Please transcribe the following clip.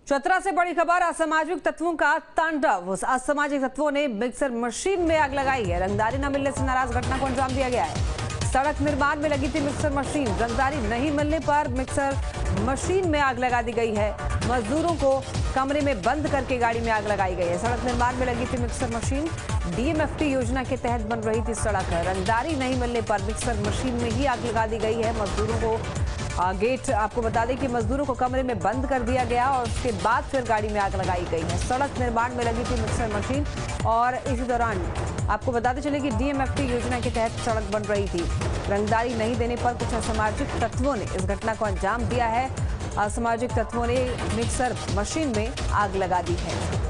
चतरा से बड़ी खबर, असामाजिक तत्वों का तांडव। असामाजिक तत्वों ने मिक्सर मशीन में आग लगाई है। रंगदारी न मिलने से नाराज घटना को अंजाम दिया गया है। सड़क निर्माण में लगी थी मिक्सर मशीन, रंगदारी नहीं मिलने पर मिक्सर मशीन में आग लगा दी गई है। मजदूरों को कमरे में बंद करके गाड़ी में आग लगाई गई है। सड़क निर्माण में लगी थी मिक्सर मशीन, डीएमएफटी योजना के तहत बन रही थी सड़क। रंगदारी नहीं मिलने पर मिक्सर मशीन में ही आग लगा दी गई है। मजदूरों को गेट, आपको बता दें कि मजदूरों को कमरे में बंद कर दिया गया और उसके बाद फिर गाड़ी में आग लगाई गई है। सड़क निर्माण में लगी थी मिक्सर मशीन और इसी दौरान आपको बताते चले कि डीएमएफटी योजना के तहत सड़क बन रही थी। रंगदारी नहीं देने पर कुछ असामाजिक तत्वों ने इस घटना को अंजाम दिया है। असामाजिक तत्वों ने मिक्सर मशीन में आग लगा दी है।